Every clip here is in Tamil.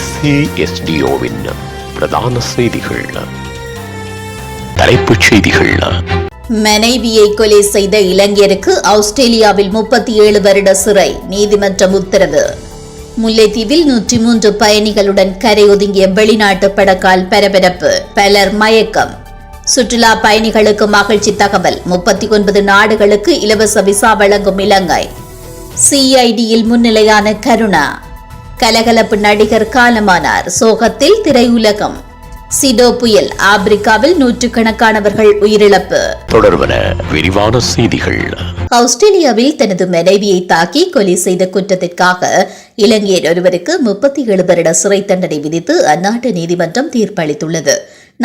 SASDOவின் பிரதான செய்திகள். தலைப்புச் செய்திகள். மனைவியை கொலை செய்த இளைஞருக்கு ஆஸ்திரேலியாவில் 37 வருட சிறை, நீதிமன்றம் உத்தரவு. முல்லைத்தீவில் 103 பயணிகளுடன் கரையொதுங்கிய வெளிநாட்டு படகால் பரபரப்பு, பலர் மயக்கம். சுற்றுலா பயணிகளுக்கு மகிழ்ச்சி தகவல், 39 நாடுகளுக்கு இலவச விசா வழங்கும் இலங்கை. CIDயில் முன்னிலையான கருணா. கலகலப்பு நடிகர் காலமானார், சோகத்தில் திரையுலகம். சிடோ புயல், ஆப்பிரிக்காவில் நூற்றுக்கணக்கானவர்கள் உயிரிழப்பு. தொடர்வன விரிவான செய்திகள். ஆஸ்திரேலியாவில் தனது மனைவியை தாக்கி கொலை செய்த குற்றத்திற்காக இளைஞர் ஒருவருக்கு 37 வருட சிறை தண்டனை விதித்து அந்நாட்டு நீதிமன்றம் தீர்ப்பளித்துள்ளது.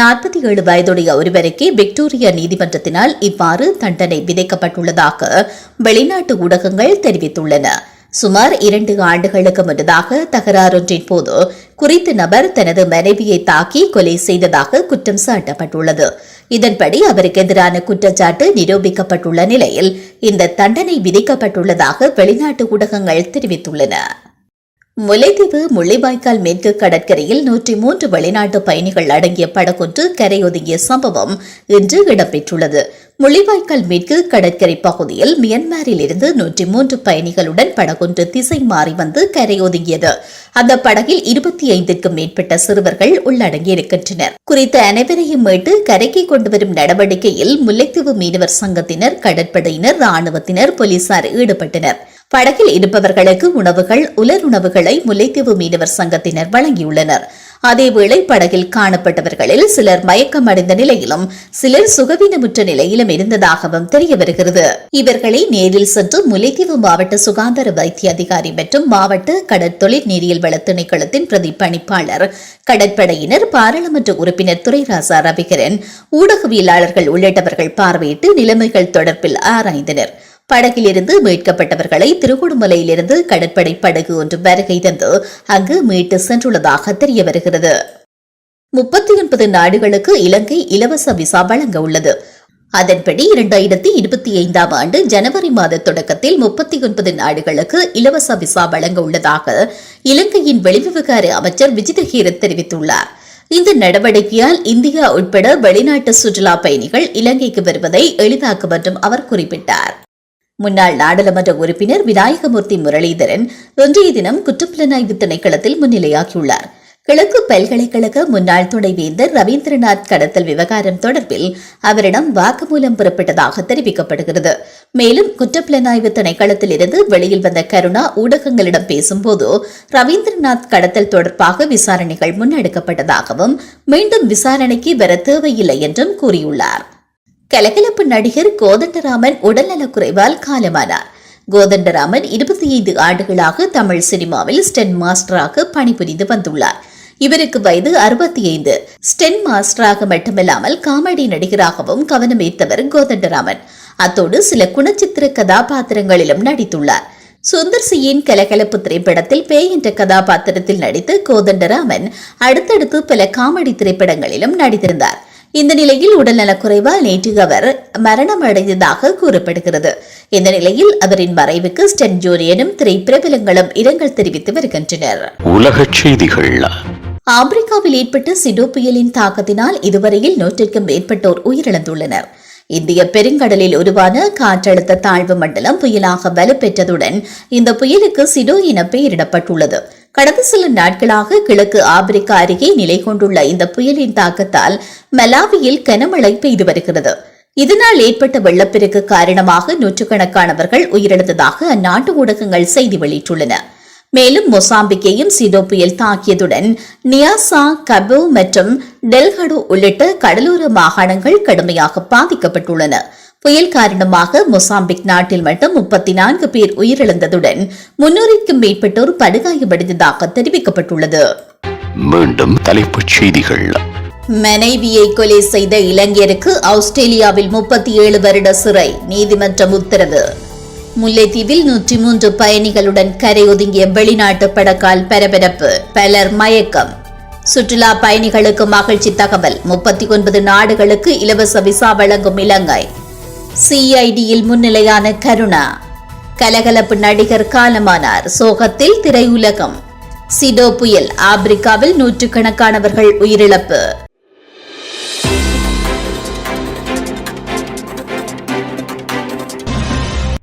47 வயதுடைய ஒருவருக்கே விக்டோரியா நீதிமன்றத்தினால் இவ்வாறு தண்டனை விதிக்கப்பட்டுள்ளதாக வெளிநாட்டு ஊடகங்கள் தெரிவித்துள்ளன. சுமார் 2 ஆண்டுகளுக்கு முன்னதாக தகராறொன்றின் போது குறித்த நபர் தனது மனைவியை தாக்கி கொலை செய்ததாக குற்றம் சாட்டப்பட்டுள்ளது. இதன்படி அவருக்கு எதிரான குற்றச்சாட்டு நிரூபிக்கப்பட்டுள்ள நிலையில் இந்த தண்டனை விதிக்கப்பட்டுள்ளதாக வெளிநாட்டு ஊடகங்கள் தெரிவித்துள்ளன. முல்லைத்தீவு முள்ளிவாய்க்கால் மேற்கு கடற்கரையில் 103 வெளிநாட்டு பயணிகள் அடங்கிய படகொன்று கரையொதுங்கிய சம்பவம் இன்று இடம்பெற்றுள்ளது. முள்ளிவாய்க்கால் மேற்கு கடற்கரை பகுதியில் மியான்மரில் இருந்து 103 பயணிகளுடன் படகொன்று திசை மாறி வந்து கரையொதுங்கியது. அந்த படகில் 25க்கும் மேற்பட்ட சிறுவர்கள் உள்ளடங்கியிருக்கின்றனர். குறித்த அனைவரையும் மீட்டு கரைக்கு கொண்டுவரும் நடவடிக்கையில் முல்லைத்தீவு மீனவர் சங்கத்தினர், கடற்படையினர், ராணுவத்தினர், போலீசார் ஈடுபட்டனர். படகில் இருப்பவர்களுக்கு உணவுகள், உலருணவுகளை முல்லைத்தீவு மீனவர் சங்கத்தினர் வழங்கியுள்ளனர். அதேவேளை படகில் காணப்பட்டவர்களில் சிலர் மயக்கமடைந்த நிலையிலும் சிலர் சுகவீனமுற்ற நிலையிலும் இருந்ததாகவும் தெரிய வருகிறது. இவர்களை நேரில் சென்று முல்லைத்தீவு மாவட்ட சுகாதார வைத்திய அதிகாரி மற்றும் மாவட்ட கடற்தொழில் நீரியல் வள திணைக்களத்தின் பிரதி பணிப்பாளர், கடற்படையினர், பாராளுமன்ற உறுப்பினர் துரைராசா ரவிகரன், ஊடகவியலாளர்கள் உள்ளிட்டவர்கள் பார்வையிட்டு நிலைமைகள் தொடர்பில் ஆராய்ந்தனர். படகிலிருந்து மீட்கப்பட்டவர்களை திருகோணமலையிலிருந்து கடற்படை படகு ஒன்று வருகை தந்து அங்கு மீட்டு சென்றுள்ளதாக தெரிய வருகிறது. 39 நாடுகளுக்கு இலங்கை இலவச விசா வழங்க உள்ளது. அதன்படி 2025ஆம் ஆண்டு ஜனவரி மாத தொடக்கத்தில் 39 நாடுகளுக்கு இலவச விசா வழங்க உள்ளதாக இலங்கையின் வெளிவிவகார அமைச்சர் விஜிதஹீரத் தெரிவித்துள்ளார். இந்த நடவடிக்கையால் இந்தியா உட்பட வெளிநாட்டு சுற்றுலா பயணிகள் இலங்கைக்கு வருவதை எளிதாக்கும் என்றும் அவர் குறிப்பிட்டார். முன்னாள் நாடாளுமன்ற உறுப்பினர் விநாயகமூர்த்தி முரளிதரன் இன்றைய தினம் குற்றப்புலனாய்வு திணைக்களத்தில் முன்னிலையாகியுள்ளார். கிழக்கு பல்கலைக்கழக முன்னாள் துணைவேந்தர் ரவீந்திரநாத் கடத்தல் விவகாரம் தொடர்பில் அவரிடம் வாக்குமூலம் பெறப்பட்டதாக தெரிவிக்கப்படுகிறது. மேலும் குற்றப்புலனாய்வு திணைக்களத்தில் இருந்து வெளியில் வந்த கருணா ஊடகங்களிடம் பேசும்போது ரவீந்திரநாத் கடத்தல் தொடர்பாக விசாரணைகள் முன்னெடுக்கப்பட்டதாகவும் மீண்டும் விசாரணைக்கு வர தேவையில்லை என்றும் கூறியுள்ளார். கலகலப்பு நடிகர் கோதண்டராமன் உடல்நலக்குறைவால் காலமானார். கோதண்டராமன் 25 ஆண்டுகளாக தமிழ் சினிமாவில் ஸ்டென் மாஸ்டராக பணிபுரிந்து வந்துள்ளார். இவருக்கு வயது 65. ஸ்டென் மாஸ்டராக மட்டுமல்லாமல் காமெடி நடிகராகவும் கவனம் ஈர்த்தவர் கோதண்டராமன். அத்தோடு சில குணச்சித்திர கதாபாத்திரங்களிலும் நடித்துள்ளார். சுந்தர் சியின் கலகலப்பு திரைப்படத்தில் பேய் என்ற கதாபாத்திரத்தில் நடித்து கோதண்டராமன் அடுத்தடுத்து பல காமெடி திரைப்படங்களிலும் நடித்திருந்தார். இந்த நிலையில் உடல்நலக்குறைவால் நேற்று அவர் மரணம் அடைந்ததாக கூறப்படுகிறது. இந்த நிலையில் அவரின் மறைவுக்கு ஸ்டென் ஜூரியனும் திரைப்பிரபலங்களும் இரங்கல் தெரிவித்து வருகின்றனர். உலகச் செய்திகள். ஆப்பிரிக்காவில் ஏற்பட்ட சிடோ புயலின் தாக்கத்தினால் இதுவரையில் 100க்கும் மேற்பட்டோர் உயிரிழந்துள்ளனர். இந்திய பெருங்கடலில் உருவான காற்றழுத்த தாழ்வு மண்டலம் புயலாக வலுப்பெற்றதுடன் இந்த புயலுக்கு சிடோ என பெயரிடப்பட்டுள்ளது. கடந்த சில நாட்களாக கிழக்கு ஆப்பிரிக்கா அருகே நிலை கொண்டுள்ள இந்த புயலின் தாக்கத்தால் மலாவியில் கனமழை பெய்து வருகிறது. இதனால் ஏற்பட்ட வெள்ளப்பெருக்கு காரணமாக நூற்றுக்கணக்கானவர்கள் உயிரிழந்ததாக அந்நாட்டு ஊடகங்கள் செய்தி வெளியிட்டுள்ளன. மேலும் மொசாம்பிக்கையும் சிடோ புயல் தாக்கியதுடன் நியாசா, கபோ மற்றும் டெல்கடோ உள்ளிட்ட கடலோர மாகாணங்கள் கடுமையாக பாதிக்கப்பட்டுள்ளன. புயல் காரணமாக மொசாம்பிக் நாட்டில் மட்டும் 34 பேர் உயிரிழந்ததுடன் 300க்கும் மேற்பட்டோர் படுகாயமடைந்ததாக தெரிவிக்கப்பட்டுள்ளது. மீண்டும் தலைப்புச் செய்திகள். மனைவியை கொலை செய்த இளைஞருக்கு ஆஸ்திரேலியாவில் 37 வருட சிறை, நீதிமன்றம் உத்தரவு. முல்லைத்தீவில் 103 பயணிகளுடன் கரையொதுங்கிய வெளிநாட்டு படகால் பரபரப்பு, பலர் மயக்கம். சுற்றுலா பயணிகளுக்கு மகிழ்ச்சி தகவல், 39 நாடுகளுக்கு இலவச விசா வழங்கும் இலங்கை. CIDயில் முன்னிலையான கருணா. கலகலப்பு நடிகர் காலமானார், சோகத்தில் திரையுலகம். சிடோ புயல் ஆப்பிரிக்காவில் நூற்றுக்கணக்கானவர்கள் உயிரிழப்பு.